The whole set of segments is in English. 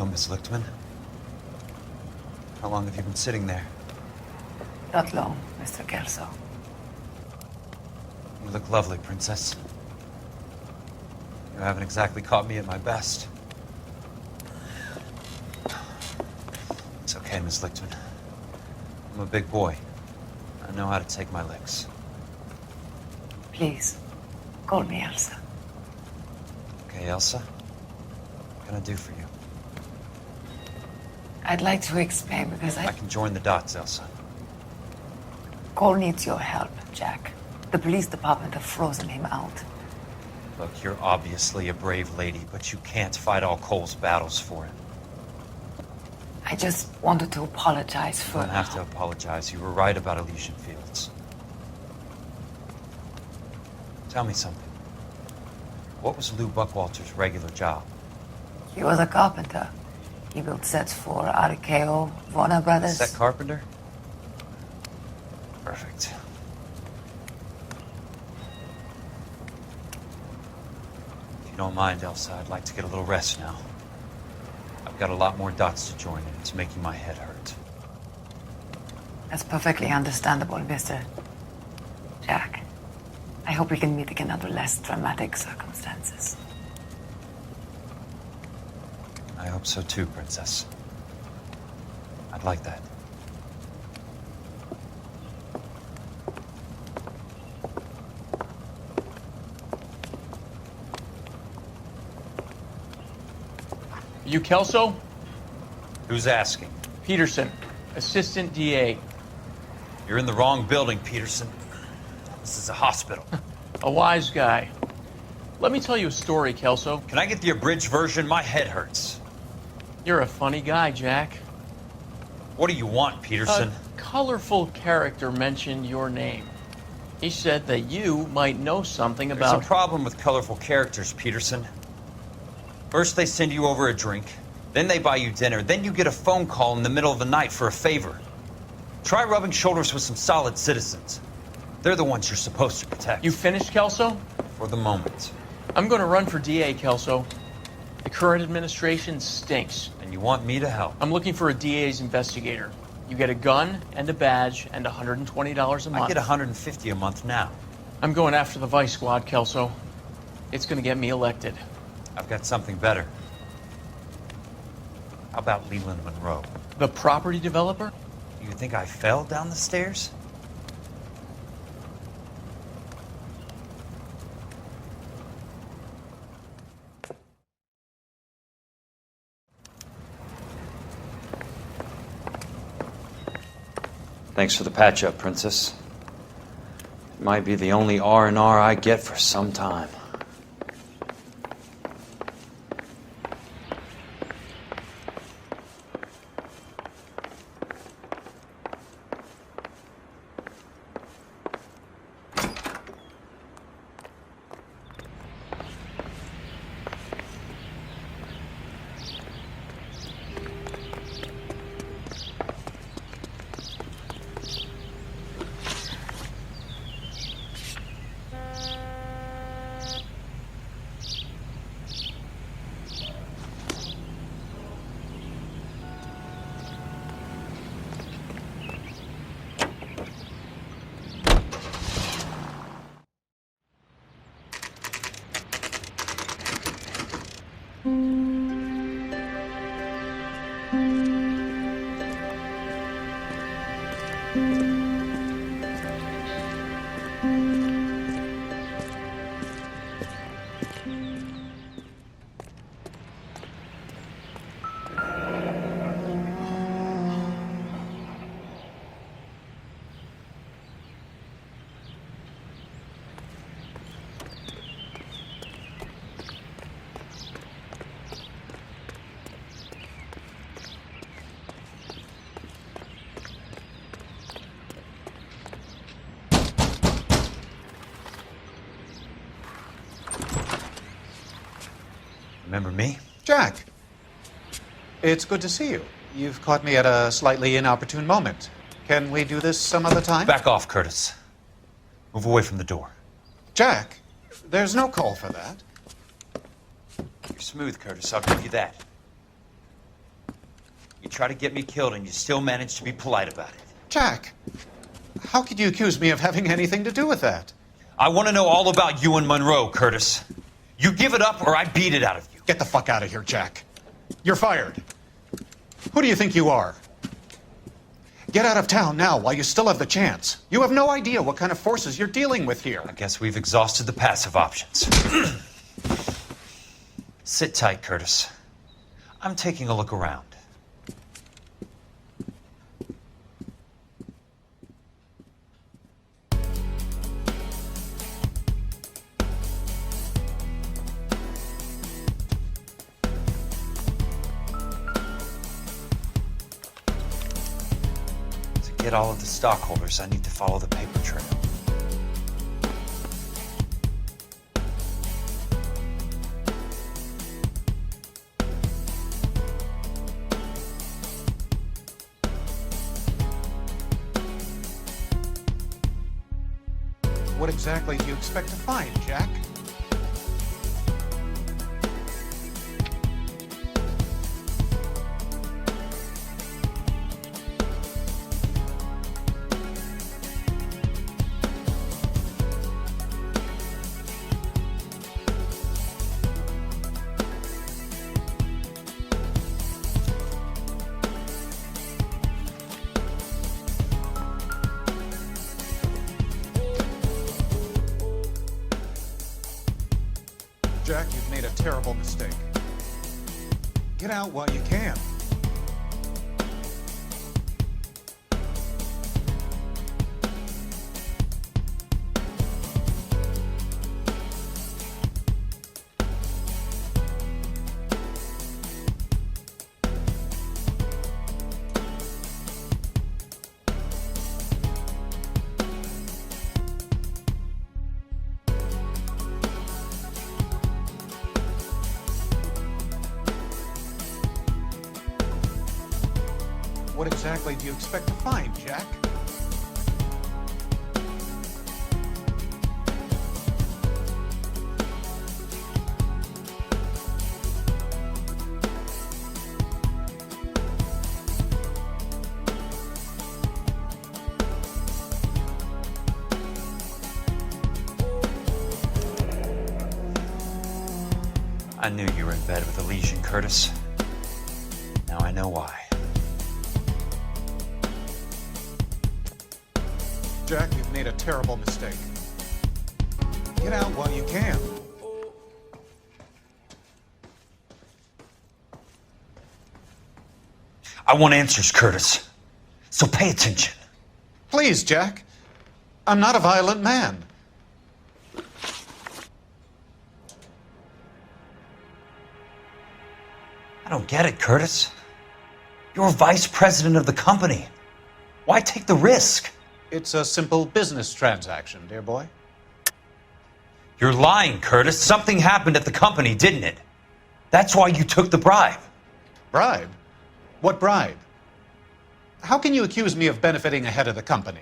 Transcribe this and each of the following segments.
Welcome, Miss Lichtman. How long have you been sitting there? Not long, Mr. Kelso. You look lovely, Princess. You haven't exactly caught me at my best. It's okay, Miss Lichtman. I'm a big boy. I know how to take my licks. Please, call me Elsa. Okay, Elsa? What can I do for you? I'd like to explain because I can join the dots, Elsa. Cole needs your help, Jack. The police department have frozen him out. Look, you're obviously a brave lady, but you can't fight all Cole's battles for him. I just wanted to apologize for... You don't have to apologize. You were right about Elysian Fields. Tell me something. What was Lou Buckwalter's regular job? He was a carpenter. He built sets for RKO, Warner Brothers. Set carpenter? Perfect. If you don't mind, Elsa, I'd like to get a little rest now. I've got a lot more dots to join, and it's making my head hurt. That's perfectly understandable, Mr. Jack. I hope we can meet again under less dramatic circumstances. I hope so too, Princess. I'd like that. You Kelso? Who's asking? Peterson, Assistant DA. You're in the wrong building, Peterson. This is a hospital. A wise guy. Let me tell you a story, Kelso. Can I get the abridged version? My head hurts. You're a funny guy, Jack. What do you want, Peterson? A colorful character mentioned your name. He said that you might know something about... There's a problem with colorful characters, Peterson. First they send you over a drink, then they buy you dinner, then you get a phone call in the middle of the night for a favor. Try rubbing shoulders with some solid citizens. They're the ones you're supposed to protect. You finished, Kelso? For the moment. I'm going to run for DA, Kelso. The current administration stinks. And you want me to help? I'm looking for a DA's investigator. You get a gun and a badge and $120 a month. I get $150 a month now. I'm going after the Vice Squad, Kelso. It's going to get me elected. I've got something better. How about Leland Monroe? The property developer? You think I fell down the stairs? Thanks for the patch-up, Princess. It might be the only R&R I get for some time. Remember me? Jack, it's good to see you. You've caught me at a slightly inopportune moment. Can we do this some other time? Back off, Curtis. Move away from the door. Jack, there's no call for that. You're smooth, Curtis. I'll give you that. You try to get me killed and you still manage to be polite about it. Jack, how could you accuse me of having anything to do with that? I want to know all about you and Monroe, Curtis. You give it up or I beat it out of you. Get the fuck out of here, Jack. You're fired. Who do you think you are? Get out of town now while you still have the chance. You have no idea what kind of forces you're dealing with here. I guess we've exhausted the passive options. Sit tight, Curtis. I'm taking a look around. To get all of the stockholders, I need to follow the paper trail. What exactly do you expect to find, Jack? Jack, you've made a terrible mistake. Get out while you can. What exactly do you expect to find, Jack? I knew you were in bed with a lesion, Curtis. Now I know why. Jack, you've made a terrible mistake. Get out while you can. I want answers, Curtis. So pay attention. Please, Jack. I'm not a violent man. I don't get it, Curtis. You're vice president of the company. Why take the risk? It's a simple business transaction, dear boy. You're lying, Curtis. Something happened at the company, didn't it? That's why you took the bribe. Bribe? What bribe? How can you accuse me of benefiting ahead of the company?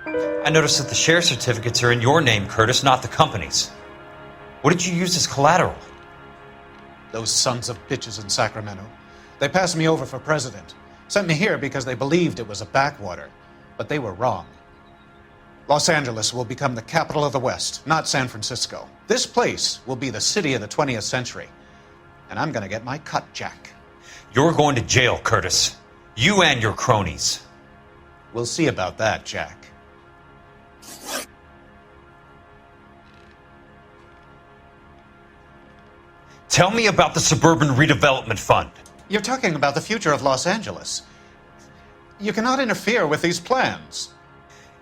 I noticed that the share certificates are in your name, Curtis, not the company's. What did you use as collateral? Those sons of bitches in Sacramento. They passed me over for president. Sent me here because they believed it was a backwater. But they were wrong. Los Angeles will become the capital of the West, not San Francisco. This place will be the city of the 20th century. And I'm gonna get my cut, Jack. You're going to jail, Curtis. You and your cronies. We'll see about that, Jack. Tell me about the Suburban Redevelopment Fund. You're talking about the future of Los Angeles. You cannot interfere with these plans.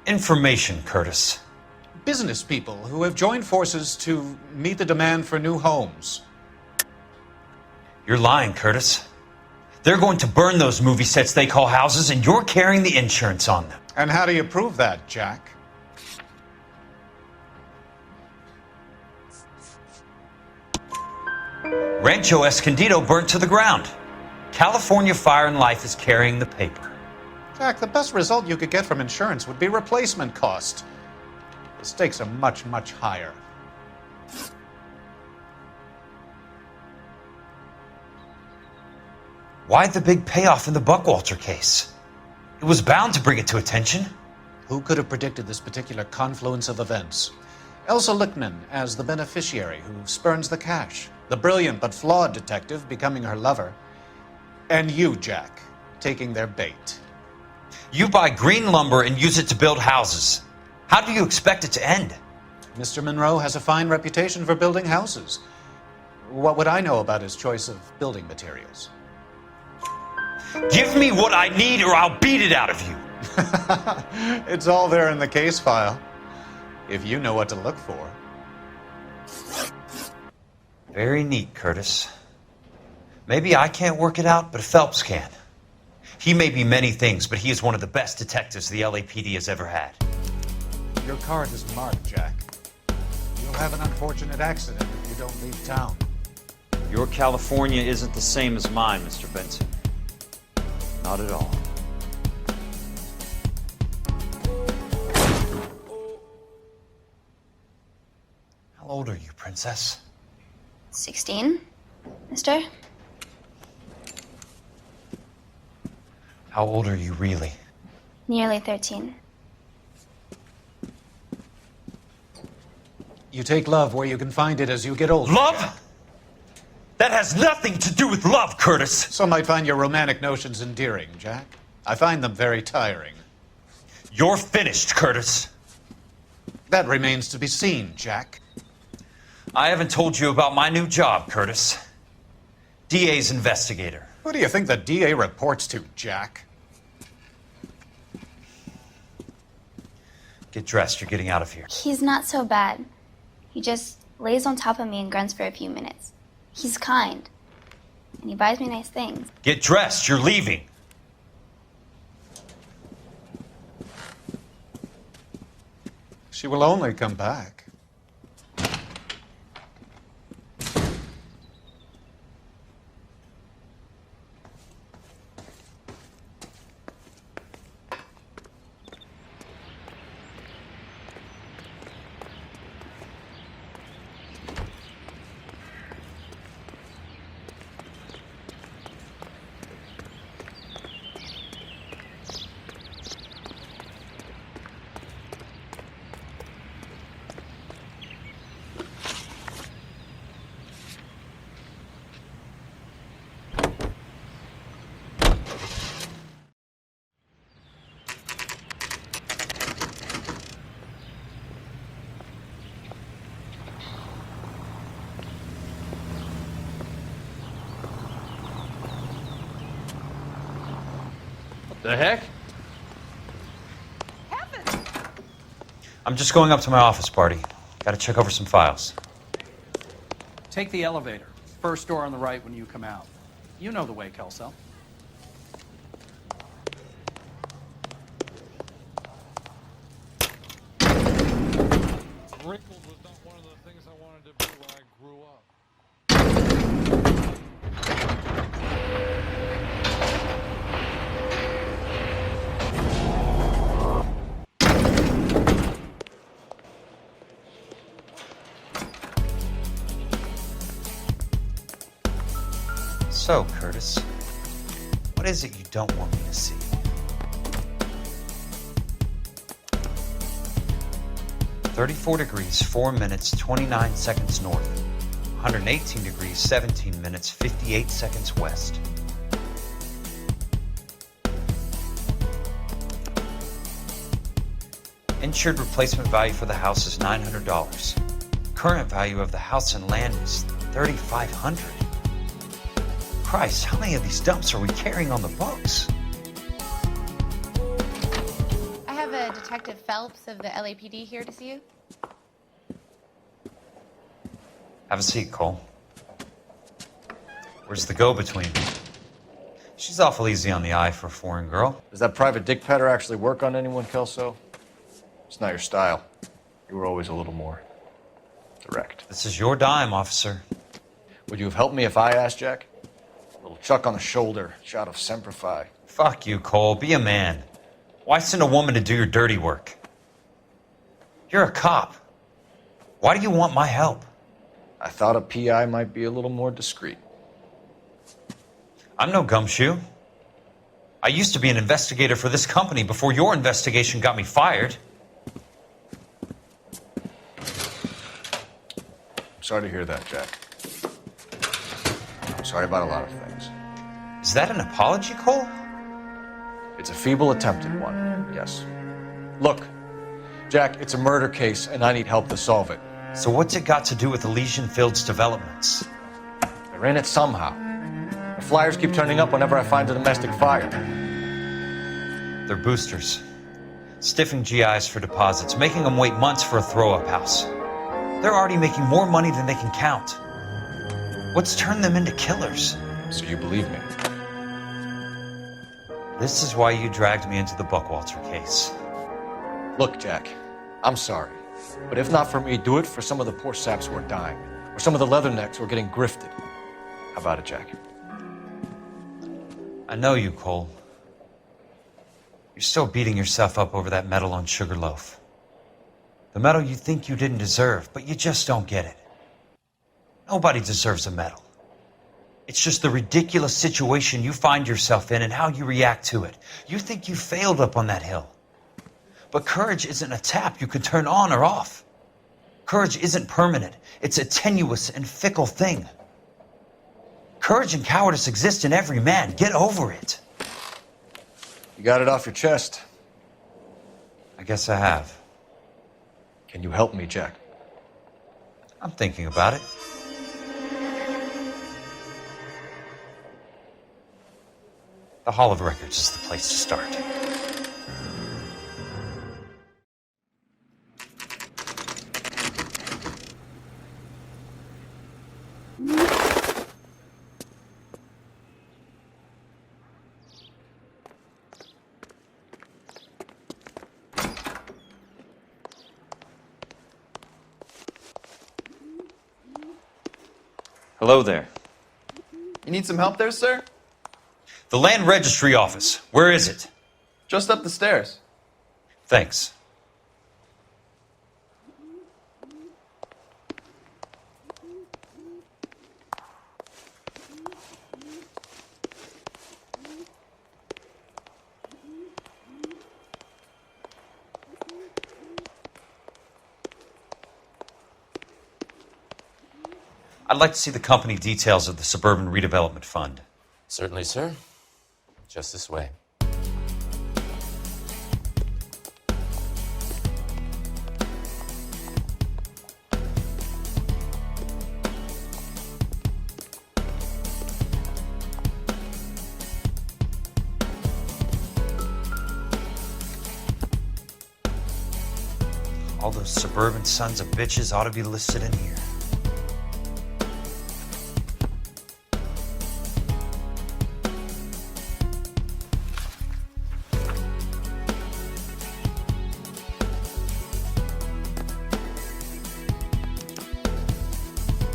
Information, Curtis. Business people who have joined forces to meet the demand for new homes. You're lying, Curtis. They're going to burn those movie sets they call houses, and you're carrying the insurance on them. And how do you prove that, Jack? Rancho Escondido burnt to the ground. California Fire and Life is carrying the paper. Jack, the best result you could get from insurance would be replacement cost. The stakes are much, much higher. Why the big payoff in the Buckwalter case? It was bound to bring it to attention. Who could have predicted this particular confluence of events? Elsa Lichtman as the beneficiary who spurns the cash, the brilliant but flawed detective becoming her lover, and you, Jack, taking their bait. You buy green lumber and use it to build houses. How do you expect it to end? Mr. Monroe has a fine reputation for building houses. What would I know about his choice of building materials? Give me what I need or I'll beat it out of you. It's all there in the case file, if you know what to look for. Very neat, Curtis. Maybe I can't work it out, but Phelps can. He may be many things, but he is one of the best detectives the LAPD has ever had. Your card is marked, Jack. You'll have an unfortunate accident if you don't leave town. Your California isn't the same as mine, Mr. Benson. Not at all. How old are you, Princess? 16, mister? How old are you really? Nearly 13. You take love where you can find it as you get older. Love? That has nothing to do with love, Curtis. Some might find your romantic notions endearing, Jack. I find them very tiring. You're finished, Curtis. That remains to be seen, Jack. I haven't told you about my new job, Curtis. DA's investigator. Who do you think the DA reports to, Jack? Get dressed, you're getting out of here. He's not so bad. He just lays on top of me and grunts for a few minutes. He's kind. And he buys me nice things. Get dressed, you're leaving. She will only come back. The heck? I'm just going up to my office party. Gotta check over some files. Take the elevator. First door on the right when you come out. You know the way, Kelso. Wrinkled was not one of the things I wanted to be when I grew up. So, Curtis, what is it you don't want me to see? (34°, 4 minutes, 29 seconds north. 118 degrees, 17 minutes, 58 seconds west. Insured replacement value for the house is $900. Current value of the house and land is $3,500. Christ, how many of these dumps are we carrying on the books? I have a Detective Phelps of the LAPD here to see you. Have a seat, Cole. Where's the go-between? She's awful easy on the eye for a foreign girl. Does that private dick patter actually work on anyone, Kelso? It's not your style. You were always a little more direct. This is your dime, officer. Would you have helped me if I asked, Jack? A little chuck on the shoulder, shot of Semper Fi. Fuck you, Cole. Be a man. Why send a woman to do your dirty work? You're a cop. Why do you want my help? I thought a PI might be a little more discreet. I'm no gumshoe. I used to be an investigator for this company before your investigation got me fired. I'm sorry to hear that, Jack. I'm sorry about a lot of things. Is that an apology, Cole? It's a feeble attempt at one, yes. Look, Jack, it's a murder case, and I need help to solve it. So what's it got to do with Elysian Fields developments? They're in it somehow. The flyers keep turning up whenever I find a domestic fire. They're boosters. Stiffing GIs for deposits, making them wait months for a throw-up house. They're already making more money than they can count. What's turned them into killers? So you believe me? This is why you dragged me into the Buckwalter case. Look, Jack, I'm sorry. But if not for me, do it for some of the poor saps who are dying. Or some of the leathernecks who are getting grifted. How about it, Jack? I know you, Cole. You're still beating yourself up over that medal on Sugarloaf. The medal you think you didn't deserve, but you just don't get it. Nobody deserves a medal. It's just the ridiculous situation you find yourself in and how you react to it. You think you failed up on that hill. But courage isn't a tap you can turn on or off. Courage isn't permanent. It's a tenuous and fickle thing. Courage and cowardice exist in every man. Get over it. You got it off your chest. I guess I have. Can you help me, Jack? I'm thinking about it. The Hall of Records is the place to start. Hello there. You need some help there, sir? The Land Registry Office. Where is it? Just up the stairs. Thanks. I'd like to see the company details of the Suburban Redevelopment Fund. Certainly, sir. Just this way. All those suburban sons of bitches ought to be listed in here.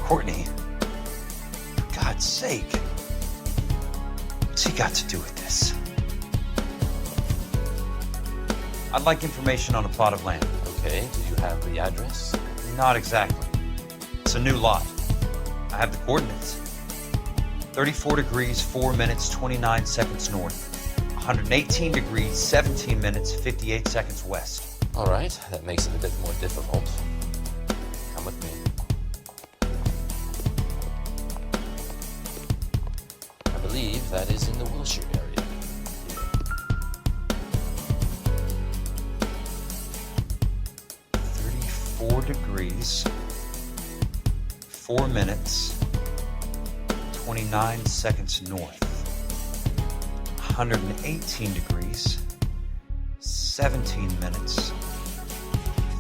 Courtney, for God's sake, what's he got to do with this? I'd like information on a plot of land. Okay, do you have the address? Not exactly. It's a new lot. I have the coordinates. 34 degrees, 4 minutes, 29 seconds north. 118 degrees, 17 minutes, 58 seconds west. All right, that makes it a bit more difficult. Come with me. I believe that is in the Wilshire area. 4 degrees, 4 minutes, 29 seconds north. 118 degrees, 17 minutes,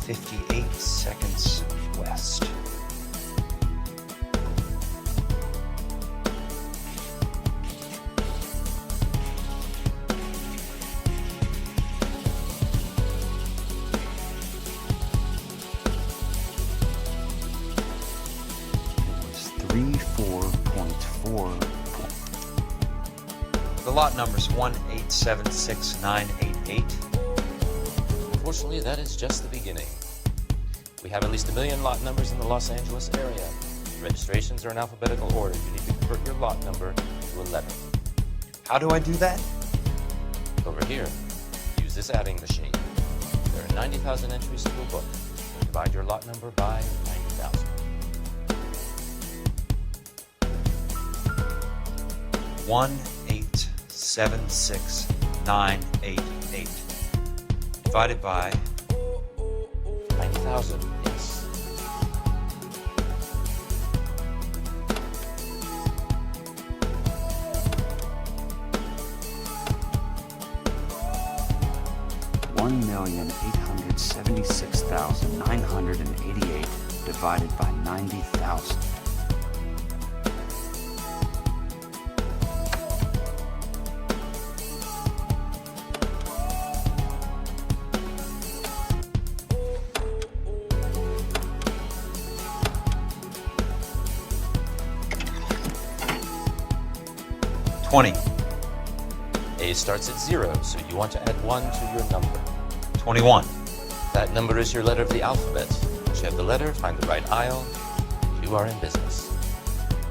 58 seconds west. The lot number's 1876988. Unfortunately, that is just the beginning. We have at least 1 million lot numbers in the Los Angeles area. Registrations are in alphabetical order. You need to convert your lot number to a letter. How do I do that? Over here, use this adding machine. There are 90,000 entries to a book. Divide your lot number by 90,000. 1876988 divided by 90,000, yes. $1,876,988 divided by 90,000. A starts at 0, so you want to add 1 to your number. 21. That number is your letter of the alphabet. Once you have the letter, find the right aisle. You are in business.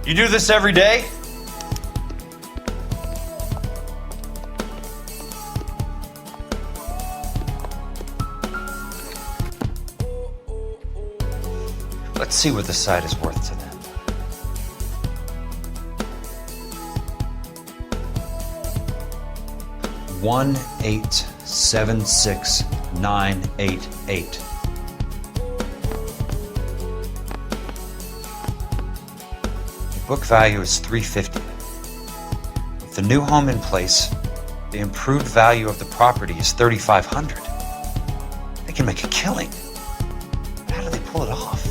You do this every day? Let's see what the site is worth to them. $1,876,988. The book value is $350. With the new home in place, the improved value of the property is $3,500. They can make a killing. But how do they pull it off?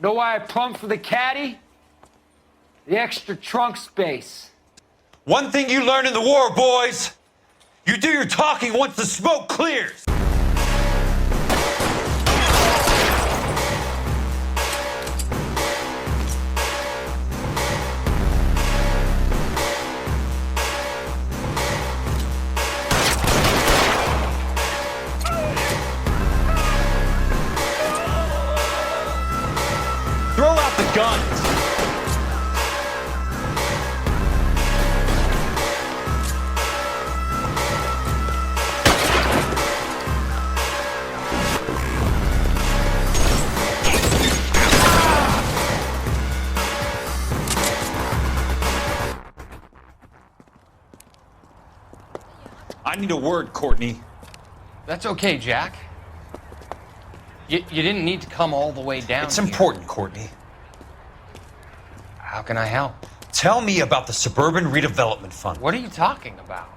Know why I plumbed for the caddy? The extra trunk space. One thing you learn in the war, boys, you do your talking once the smoke clears. Throw out the guns. I need a word, Courtney. That's okay, Jack. You didn't need to come all the way down. It's important, Courtney. How can I help? Tell me about the Suburban Redevelopment Fund. What are you talking about?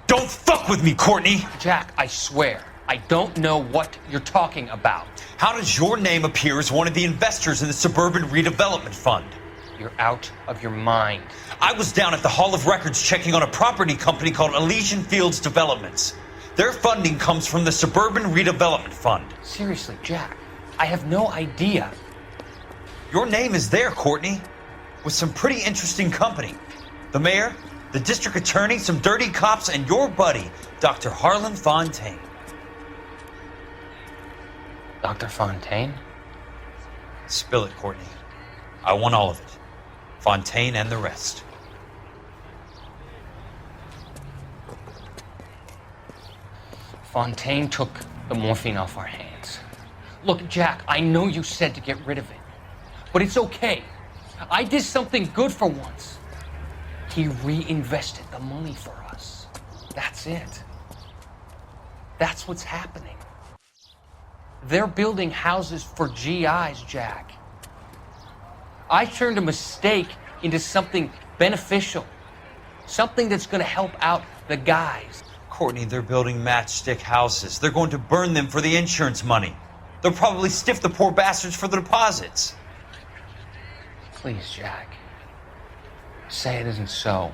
Don't fuck with me, Courtney! Jack, I swear, I don't know what you're talking about. How does your name appear as one of the investors in the Suburban Redevelopment Fund? You're out of your mind. I was down at the Hall of Records checking on a property company called Elysian Fields Developments. Their funding comes from the Suburban Redevelopment Fund. Seriously, Jack, I have no idea. Your name is there, Courtney, with some pretty interesting company. The mayor, the district attorney, some dirty cops, and your buddy, Dr. Harlan Fontaine. Dr. Fontaine? Spill it, Courtney. I want all of it. Fontaine and the rest. Fontaine took the morphine off our hands. Look, Jack, I know you said to get rid of it, but it's okay. I did something good for once. He reinvested the money for us. That's it. That's what's happening. They're building houses for GIs, Jack. I turned a mistake into something beneficial, something that's going to help out the guys. Courtney, they're building matchstick houses. They're going to burn them for the insurance money. They'll probably stiff the poor bastards for the deposits. Please, Jack. Say it isn't so.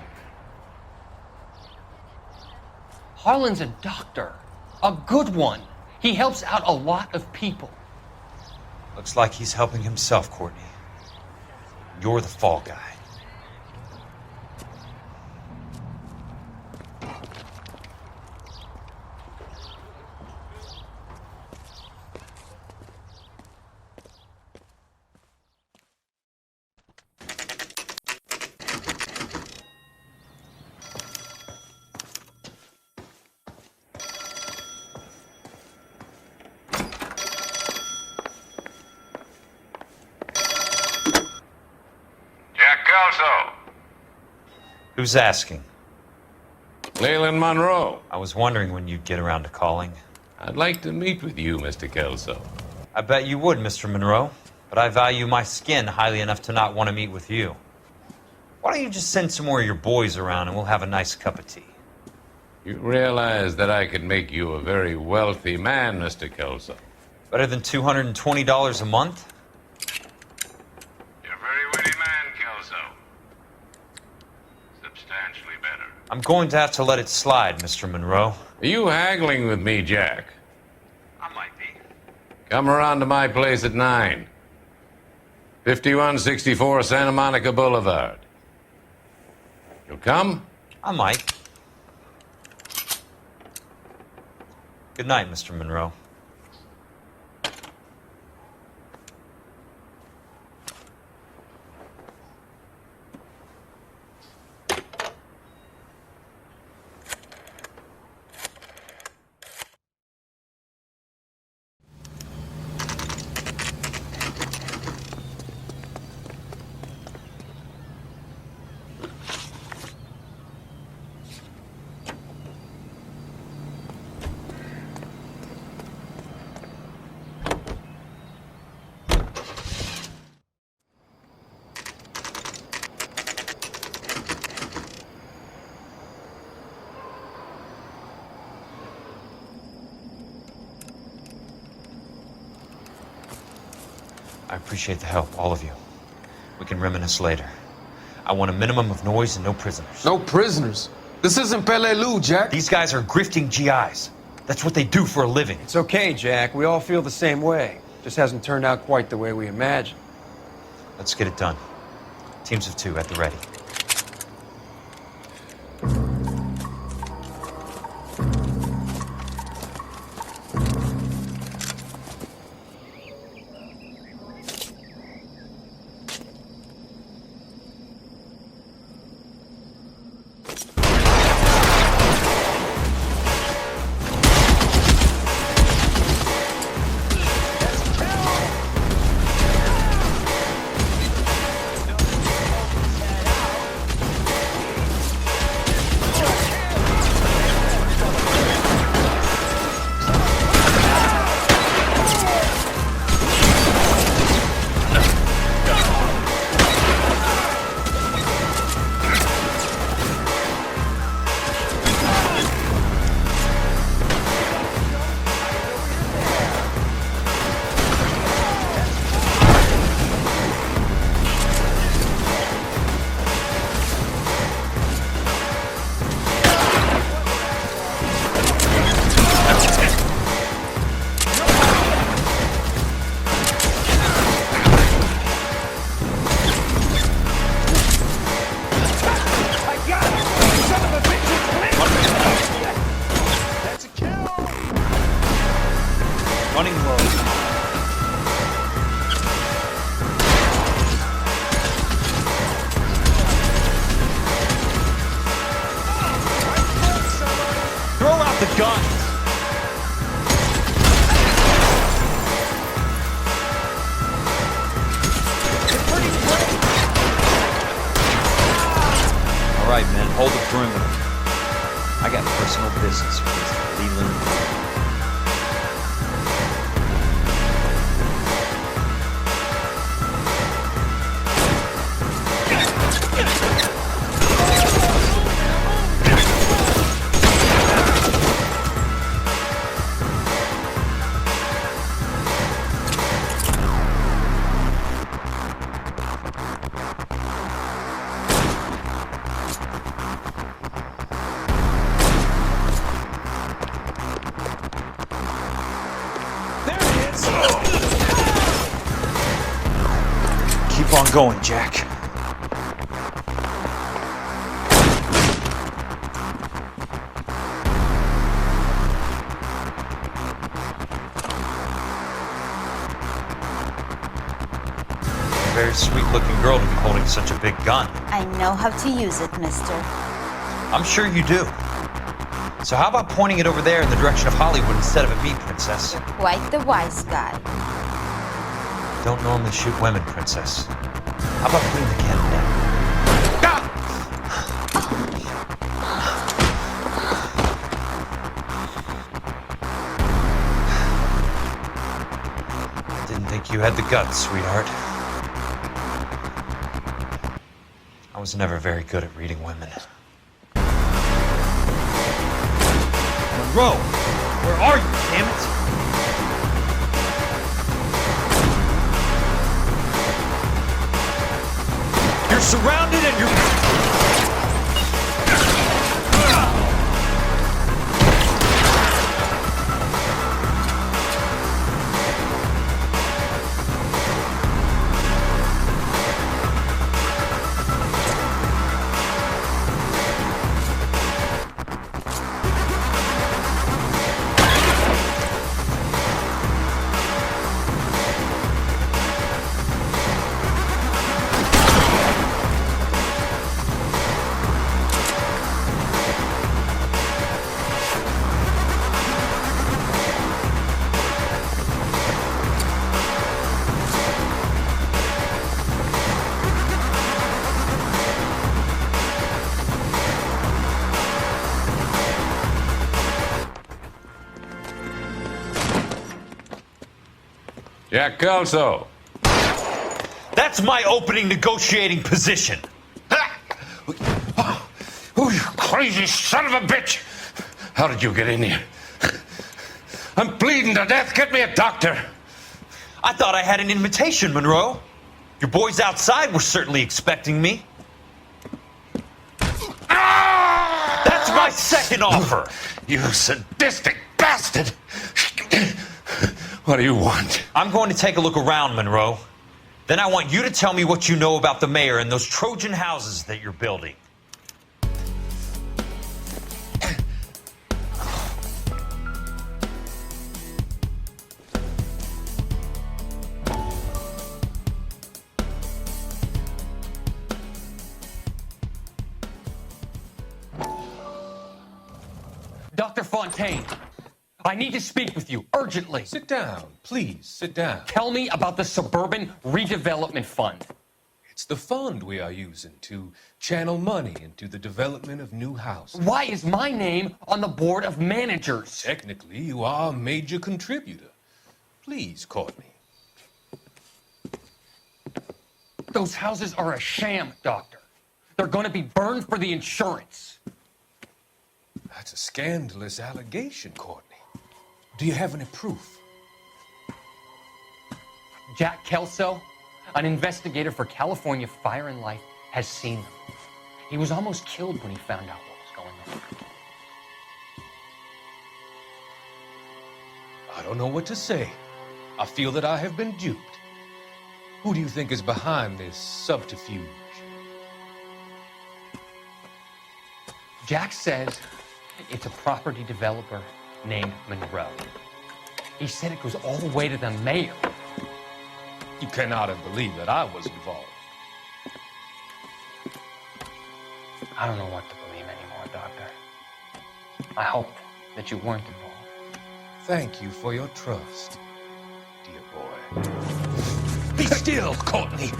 Harlan's a doctor. A good one. He helps out a lot of people. Looks like he's helping himself, Courtney. You're the fall guy. Kelso. Who's asking? Leland Monroe. I was wondering when you'd get around to calling. I'd like to meet with you, Mr. Kelso. I bet you would, Mr. Monroe. But I value my skin highly enough to not want to meet with you. Why don't you just send some more of your boys around and we'll have a nice cup of tea? You realize that I could make you a very wealthy man, Mr. Kelso. Better than $220 a month? You're a very witty man, Kelso. Substantially better. I'm going to have to let it slide, Mr. Monroe. Are you haggling with me, Jack? I might be. Come around to my place at 9. 5164 Santa Monica Boulevard. You'll come? I might. Good night, Mr. Monroe. I appreciate the help, all of you. We can reminisce later. I want a minimum of noise and no prisoners. No prisoners? This isn't Peleliu, Jack. These guys are grifting GIs. That's what they do for a living. It's okay, Jack. We all feel the same way. Just hasn't turned out quite the way we imagined. Let's get it done. Teams of 2 at the ready. Running low. Throw out the guns! All right, men, hold the perimeter. I got personal business with this Leland. Keep on going, Jack. Very sweet-looking girl to be holding such a big gun. I know how to use it, mister. I'm sure you do. So how about pointing it over there in the direction of Hollywood instead of at me, Princess? You're quite the wise guy. Don't normally shoot women, Princess. How about putting the cannon down? like you had the guts, sweetheart. I was never very good at reading women. Monroe! Where are you, damn it? You're surrounded and you're... Jack Kelso. That's my opening negotiating position. Oh, you crazy son of a bitch! How did you get in here? I'm bleeding to death. Get me a doctor. I thought I had an invitation, Monroe. Your boys outside were certainly expecting me. That's my second offer. You sadistic bastard! What do you want? I'm going to take a look around, Monroe. Then I want you to tell me what you know about the mayor and those Trojan houses that you're building. Dr. Fontaine, I need to speak with you urgently. Sit down, please, sit down. Tell me about the Suburban Redevelopment Fund. It's the fund we are using to channel money into the development of new houses. Why is my name on the board of managers? Technically, you are a major contributor. Please, Courtney. Those houses are a sham, Doctor. They're going to be burned for the insurance. That's a scandalous allegation, Courtney. Do you have any proof? Jack Kelso, an investigator for California Fire and Life, has seen them. He was almost killed when he found out what was going on. I don't know what to say. I feel that I have been duped. Who do you think is behind this subterfuge? Jack says it's a property developer named Monroe. He said it goes all the way to the mayor. You cannot have believed that I was involved. I don't know what to believe anymore, Doctor. I hoped that you weren't involved. Thank you for your trust, dear boy. Be still, Courtney.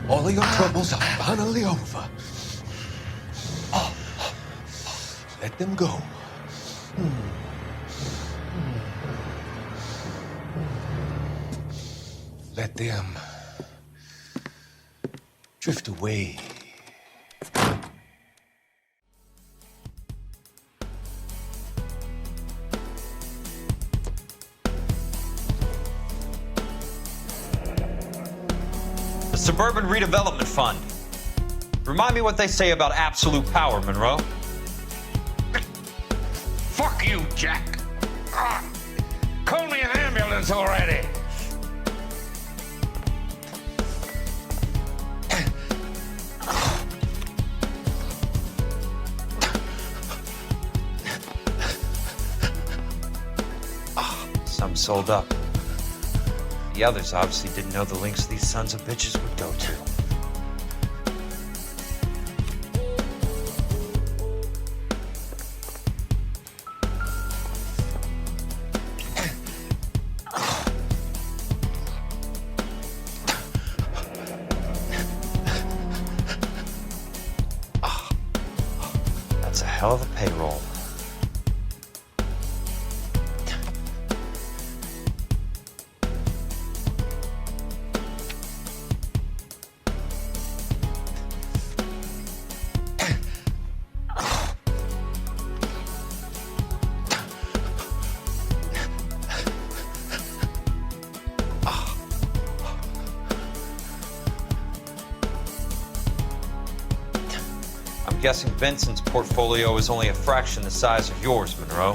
All of your troubles are finally over. Let them go. Let them drift away. The Suburban Redevelopment Fund. Remind me what they say about absolute power, Monroe. Fuck you, Jack. Call me an ambulance already. Some sold up. The others obviously didn't know the lengths these sons of bitches would go to. That's a hell of a payroll. guessing Benson's portfolio is only a fraction the size of yours, Monroe.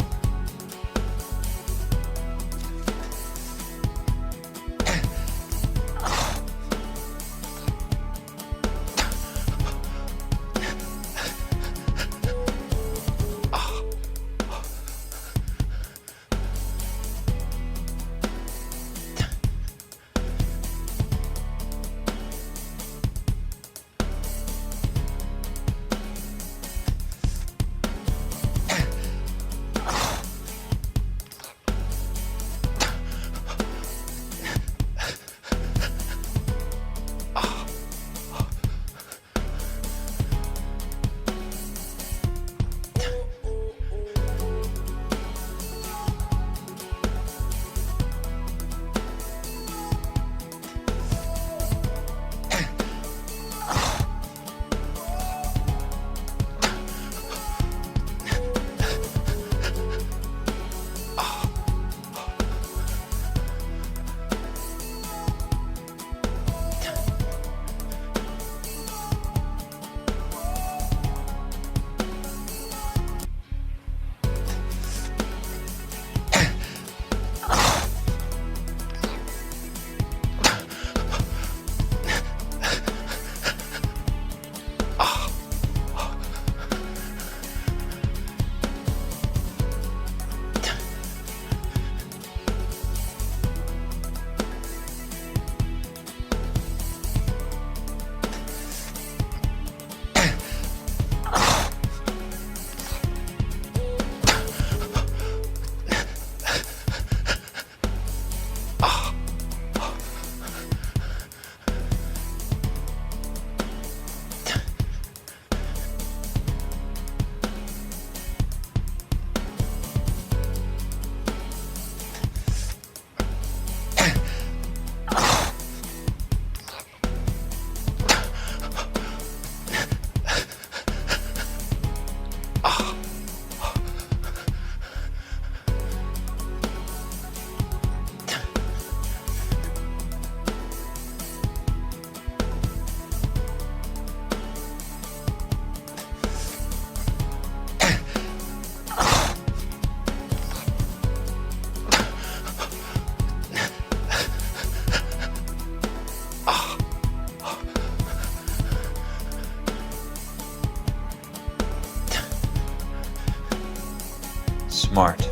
Smart.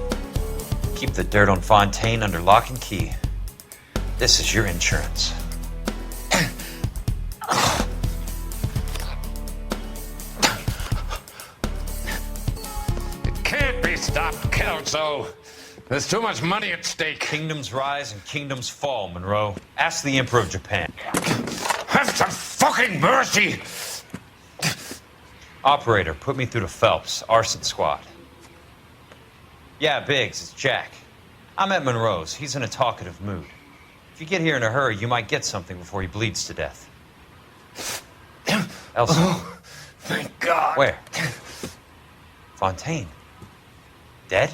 Keep the dirt on Fontaine under lock and key. This is your insurance. It can't be stopped, Kelso. There's too much money at stake. Kingdoms rise and kingdoms fall, Monroe. Ask the Emperor of Japan. Have some fucking mercy! Operator, put me through to Phelps, arson squad. Yeah, Biggs, it's Jack. I'm at Monroe's. He's in a talkative mood. If you get here in a hurry, you might get something before he bleeds to death. Elsa. Oh, thank God. Where? Fontaine. Dead?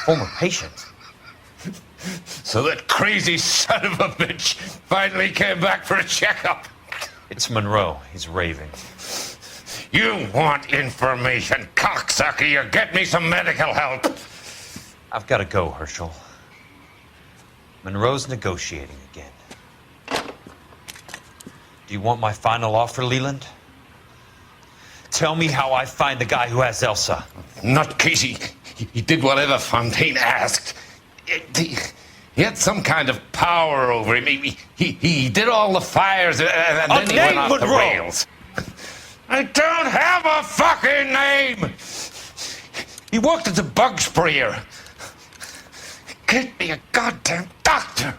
Former patient. So that crazy son of a bitch finally came back for a checkup. It's Monroe. He's raving. You want information, cocksucker. You get me some medical help. I've got to go, Herschel. Monroe's negotiating again. Do you want my final offer, Leland? Tell me how I find the guy who has Elsa. Not Casey. He did whatever Fontaine asked. He had some kind of power over him. He did all the fires, and then he went off the rails. I don't have a fucking name! He worked as a bug sprayer. Get me a goddamn doctor!